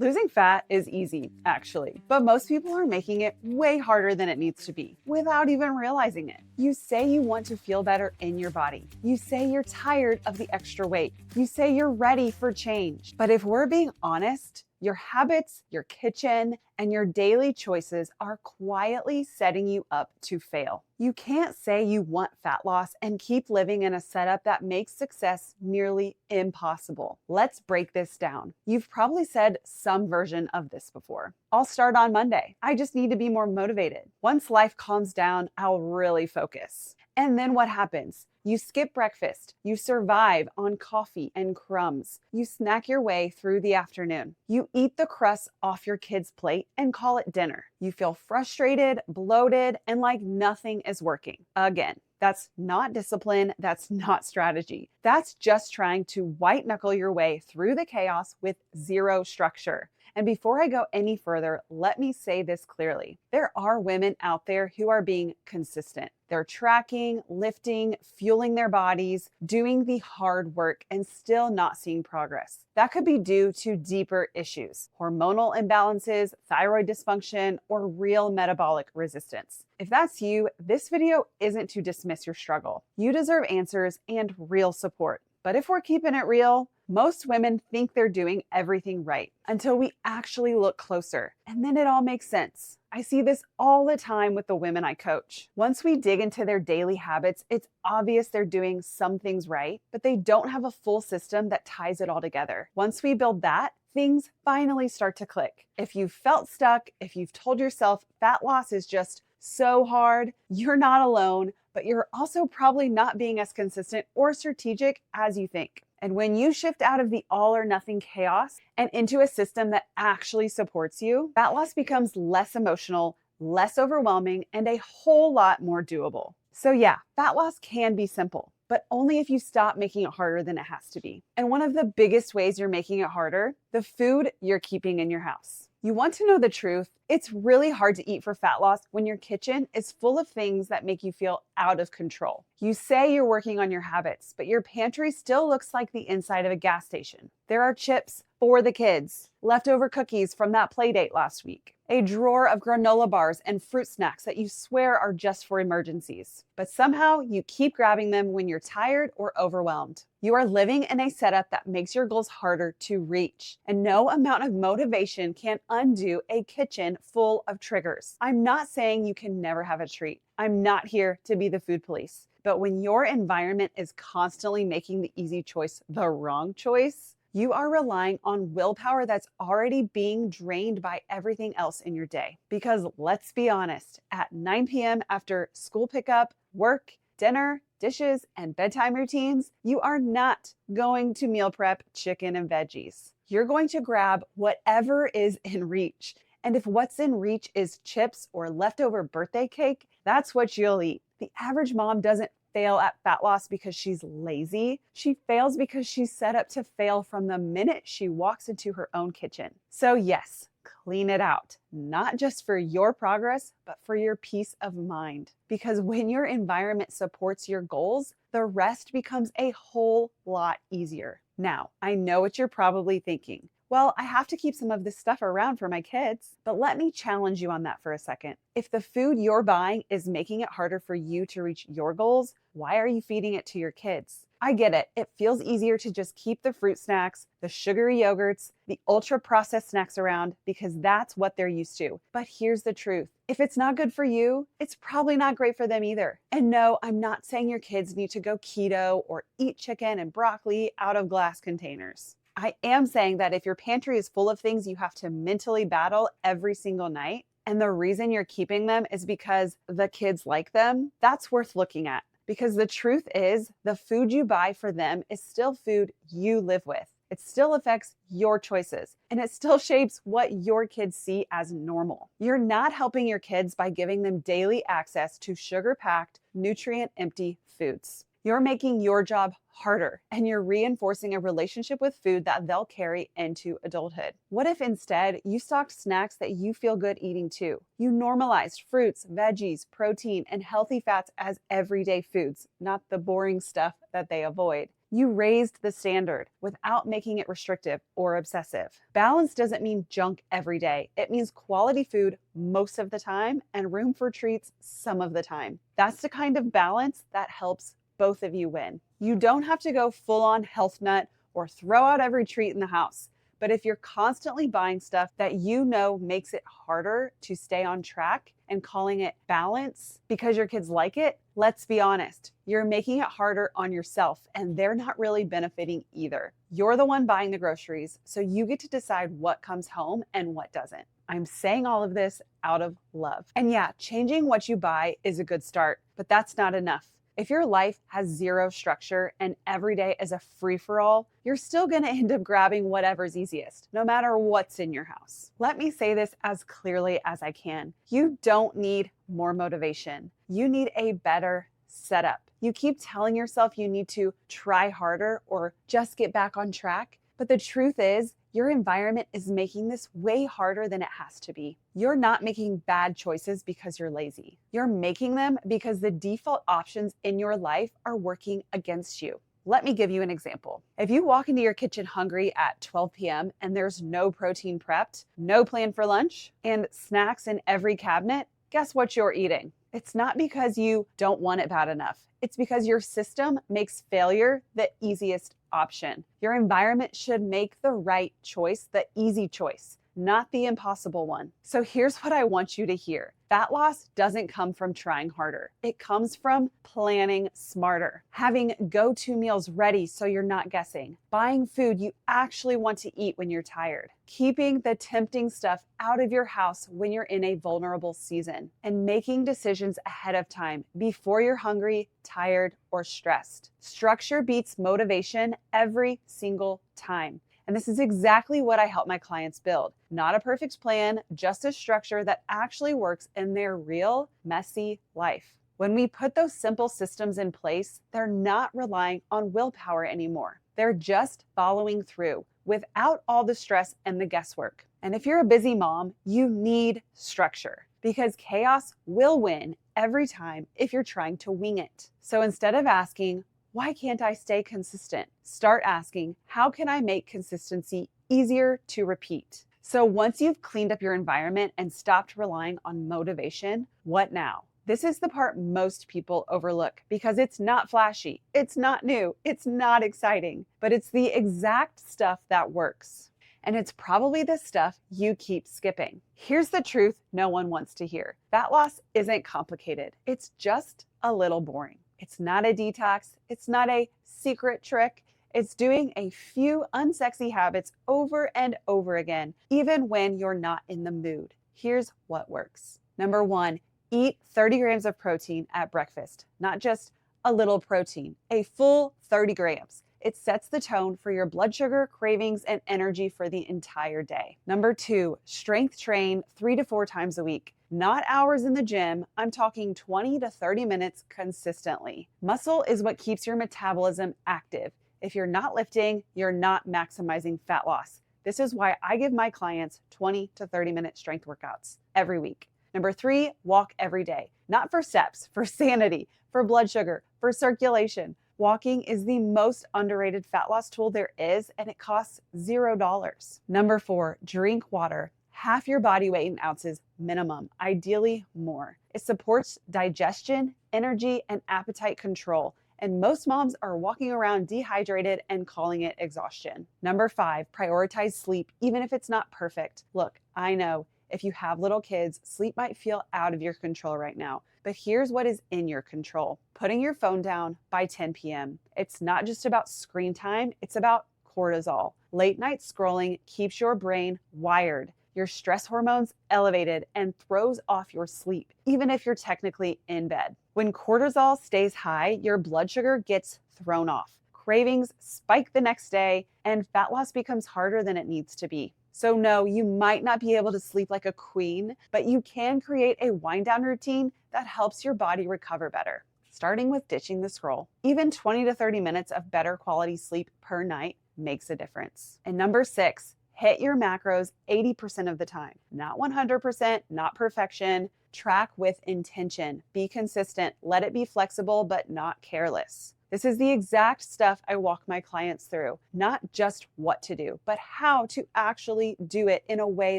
Losing fat is easy, actually, but most people are making it way harder than it needs to be without even realizing it. You say you want to feel better in your body. You say you're tired of the extra weight. You say you're ready for change. But if we're being honest, your habits, your kitchen, and your daily choices are quietly setting you up to fail. You can't say you want fat loss and keep living in a setup that makes success nearly impossible. Let's break this down. You've probably said some version of this before. I'll start on Monday. I just need to be more motivated. Once life calms down, I'll really focus. And then what happens? You skip breakfast. You survive on coffee and crumbs. You snack your way through the afternoon. You eat the crusts off your kid's plate and call it dinner. You feel frustrated, bloated, and like nothing is working. Again, that's not discipline. That's not strategy. That's just trying to white knuckle your way through the chaos with zero structure. And before I go any further, let me say this clearly. There are women out there who are being consistent. They're tracking, lifting, fueling their bodies, doing the hard work, and still not seeing progress. That could be due to deeper issues, hormonal imbalances, thyroid dysfunction, or real metabolic resistance. If that's you, this video isn't to dismiss your struggle. You deserve answers and real support. But if we're keeping it real, most women think they're doing everything right until we actually look closer, and then it all makes sense. I see this all the time with the women I coach. Once we dig into their daily habits, it's obvious they're doing some things right, but they don't have a full system that ties it all together. Once we build that, things finally start to click. If you've felt stuck, if you've told yourself fat loss is just so hard, you're not alone, but you're also probably not being as consistent or strategic as you think. And when you shift out of the all or nothing chaos and into a system that actually supports you, fat loss becomes less emotional, less overwhelming, and a whole lot more doable. So yeah, fat loss can be simple, but only if you stop making it harder than it has to be. And one of the biggest ways you're making it harder, the food you're keeping in your house. You want to know the truth? It's really hard to eat for fat loss when your kitchen is full of things that make you feel out of control. You say you're working on your habits, but your pantry still looks like the inside of a gas station. There are chips for the kids, leftover cookies from that play date last week, a drawer of granola bars and fruit snacks that you swear are just for emergencies. But somehow you keep grabbing them when you're tired or overwhelmed. You are living in a setup that makes your goals harder to reach, and no amount of motivation can undo a kitchen full of triggers. I'm not saying you can never have a treat. I'm not here to be the food police. But when your environment is constantly making the easy choice the wrong choice, you are relying on willpower that's already being drained by everything else in your day. Because let's be honest, at 9 p.m. after school pickup, work, dinner, dishes, and bedtime routines, you are not going to meal prep chicken and veggies. You're going to grab whatever is in reach. And if what's in reach is chips or leftover birthday cake, that's what you'll eat. The average mom doesn't fail at fat loss because she's lazy. She fails because she's set up to fail from the minute she walks into her own kitchen. So yes, clean it out, not just for your progress, but for your peace of mind. Because when your environment supports your goals, the rest becomes a whole lot easier. Now, I know what you're probably thinking. Well, I have to keep some of this stuff around for my kids. But let me challenge you on that for a second. If the food you're buying is making it harder for you to reach your goals, why are you feeding it to your kids? I get it. It feels easier to just keep the fruit snacks, the sugary yogurts, the ultra processed snacks around because that's what they're used to. But here's the truth. If it's not good for you, it's probably not great for them either. And no, I'm not saying your kids need to go keto or eat chicken and broccoli out of glass containers. I am saying that if your pantry is full of things you have to mentally battle every single night, and the reason you're keeping them is because the kids like them, that's worth looking at. Because the truth is, the food you buy for them is still food you live with. It still affects your choices, and it still shapes what your kids see as normal. You're not helping your kids by giving them daily access to sugar-packed, nutrient-empty foods. You're making your job harder, and you're reinforcing a relationship with food that they'll carry into adulthood. What if instead you stocked snacks that you feel good eating too? You normalized fruits, veggies, protein, and healthy fats as everyday foods, not the boring stuff that they avoid. You raised the standard without making it restrictive or obsessive. Balance doesn't mean junk every day. It means quality food most of the time and room for treats some of the time. That's the kind of balance that helps both of you win. You don't have to go full on health nut or throw out every treat in the house. But if you're constantly buying stuff that you know makes it harder to stay on track and calling it balance because your kids like it, let's be honest, you're making it harder on yourself and they're not really benefiting either. You're the one buying the groceries, so you get to decide what comes home and what doesn't. I'm saying all of this out of love. And yeah, changing what you buy is a good start, but that's not enough. If your life has zero structure and every day is a free-for-all, you're still going to end up grabbing whatever's easiest, no matter what's in your house. Let me say this as clearly as I can. You don't need more motivation. You need a better setup. You keep telling yourself you need to try harder or just get back on track, but the truth is, your environment is making this way harder than it has to be. You're not making bad choices because you're lazy. You're making them because the default options in your life are working against you. Let me give you an example. If you walk into your kitchen hungry at 12 p.m. and there's no protein prepped, no plan for lunch, and snacks in every cabinet, guess what you're eating? It's not because you don't want it bad enough. It's because your system makes failure the easiest option. Your environment should make the right choice the easy choice, not the impossible one. So here's what I want you to hear. Fat loss doesn't come from trying harder. It comes from planning smarter, having go-to meals ready so you're not guessing, buying food you actually want to eat when you're tired, keeping the tempting stuff out of your house when you're in a vulnerable season, and making decisions ahead of time before you're hungry, tired, or stressed. Structure beats motivation every single time. And this is exactly what I help my clients build. Not a perfect plan, just a structure that actually works in their real, messy life. When we put those simple systems in place, they're not relying on willpower anymore. They're just following through without all the stress and the guesswork. And if you're a busy mom, you need structure because chaos will win every time if you're trying to wing it. So instead of asking, why can't I stay consistent? Start asking, how can I make consistency easier to repeat? So once you've cleaned up your environment and stopped relying on motivation, what now? This is the part most people overlook because it's not flashy, it's not new, it's not exciting, but it's the exact stuff that works. And it's probably the stuff you keep skipping. Here's the truth no one wants to hear. Fat loss isn't complicated. It's just a little boring. It's not a detox. It's not a secret trick. It's doing a few unsexy habits over and over again, even when you're not in the mood. Here's what works. Number 1, eat 30 grams of protein at breakfast, not just a little protein, a full 30 grams. It sets the tone for your blood sugar, cravings, and energy for the entire day. Number 2, strength train 3 to 4 times a week. Not hours in the gym, I'm talking 20 to 30 minutes consistently. Muscle is what keeps your metabolism active. If you're not lifting, you're not maximizing fat loss. This is why I give my clients 20 to 30 minute strength workouts every week. Number 3, walk every day. Not for steps, for sanity, for blood sugar, for circulation. Walking is the most underrated fat loss tool there is, and it costs $0. Number 4, drink water. Half your body weight in ounces minimum, ideally more. It supports digestion, energy, and appetite control. And most moms are walking around dehydrated and calling it exhaustion. Number 5, prioritize sleep, even if it's not perfect. Look, I know if you have little kids, sleep might feel out of your control right now. But here's what is in your control. Putting your phone down by 10 p.m. It's not just about screen time, it's about cortisol. Late night scrolling keeps your brain wired, your stress hormones elevated, and throws off your sleep, even if you're technically in bed. When cortisol stays high, your blood sugar gets thrown off. Cravings spike the next day, and fat loss becomes harder than it needs to be. So no, you might not be able to sleep like a queen, but you can create a wind down routine that helps your body recover better, starting with ditching the scroll. Even 20 to 30 minutes of better quality sleep per night makes a difference. And number 6, hit your macros 80% of the time. Not 100%, not perfection. Track with intention. Be consistent. Let it be flexible, but not careless. This is the exact stuff I walk my clients through, not just what to do, but how to actually do it in a way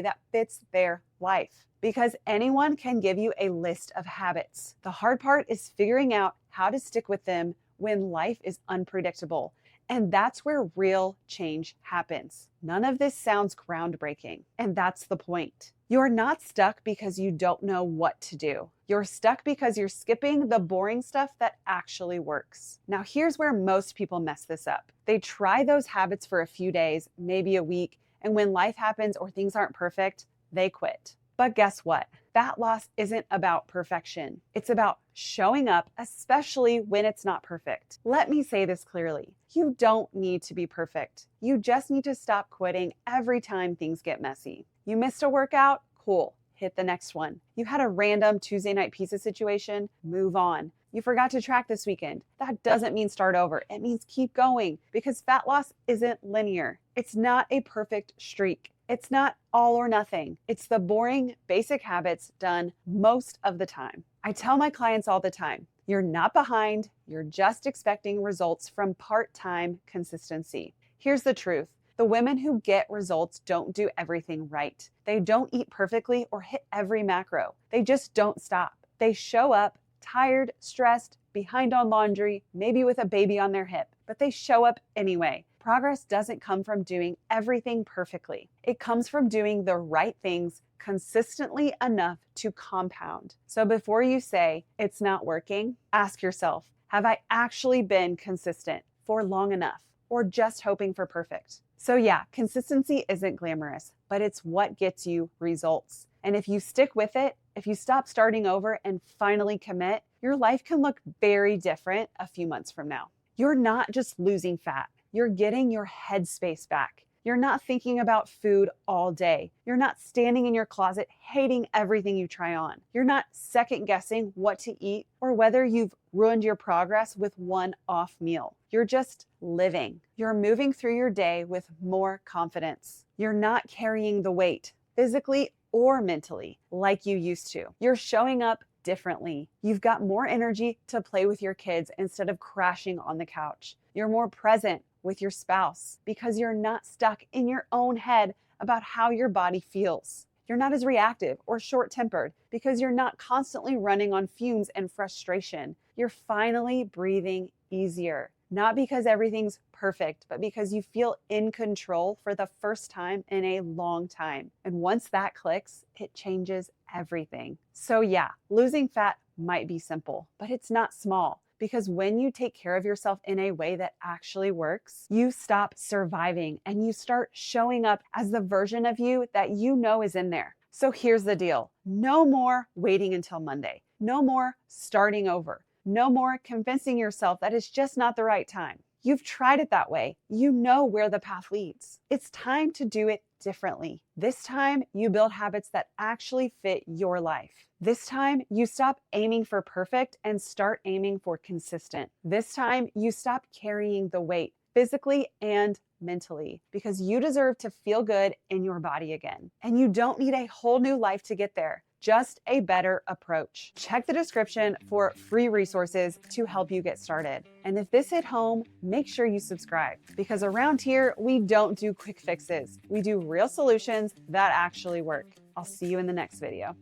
that fits their life. Because anyone can give you a list of habits. The hard part is figuring out how to stick with them when life is unpredictable. And that's where real change happens. None of this sounds groundbreaking, and that's the point. You're not stuck because you don't know what to do. You're stuck because you're skipping the boring stuff that actually works. Now, here's where most people mess this up. They try those habits for a few days, maybe a week, and when life happens or things aren't perfect, they quit. But guess what? Fat loss isn't about perfection. It's about showing up, especially when it's not perfect. Let me say this clearly. You don't need to be perfect. You just need to stop quitting every time things get messy. You missed a workout? Cool. Hit the next one. You had a random Tuesday night pizza situation? Move on. You forgot to track this weekend. That doesn't mean start over. It means keep going, because fat loss isn't linear. It's not a perfect streak. It's not all or nothing. It's the boring, basic habits done most of the time. I tell my clients all the time, you're not behind, you're just expecting results from part-time consistency. Here's the truth. The women who get results don't do everything right. They don't eat perfectly or hit every macro. They just don't stop. They show up tired, stressed, behind on laundry, maybe with a baby on their hip, but they show up anyway. Progress doesn't come from doing everything perfectly. It comes from doing the right things consistently enough to compound. So before you say it's not working, ask yourself, have I actually been consistent for long enough, or just hoping for perfect? So yeah, consistency isn't glamorous, but it's what gets you results. And if you stick with it, if you stop starting over and finally commit, your life can look very different a few months from now. You're not just losing fat. You're getting your headspace back. You're not thinking about food all day. You're not standing in your closet hating everything you try on. You're not second guessing what to eat or whether you've ruined your progress with one off meal. You're just living. You're moving through your day with more confidence. You're not carrying the weight, physically or mentally, like you used to. You're showing up differently. You've got more energy to play with your kids instead of crashing on the couch. You're more present with your spouse because you're not stuck in your own head about how your body feels. You're not as reactive or short-tempered because you're not constantly running on fumes and frustration. You're finally breathing easier, not because everything's perfect, but because you feel in control for the first time in a long time. And once that clicks, it changes everything. So yeah, losing fat might be simple, but it's not small. Because when you take care of yourself in a way that actually works, you stop surviving and you start showing up as the version of you that you know is in there. So here's the deal. No more waiting until Monday. No more starting over. No more convincing yourself that it's just not the right time. You've tried it that way. You know where the path leads. It's time to do it differently. This time, you build habits that actually fit your life. This time, you stop aiming for perfect and start aiming for consistent. This time, you stop carrying the weight physically and mentally because you deserve to feel good in your body again. And you don't need a whole new life to get there. Just a better approach. Check the description for free resources to help you get started. And if this hit home, make sure you subscribe because around here, we don't do quick fixes. We do real solutions that actually work. I'll see you in the next video.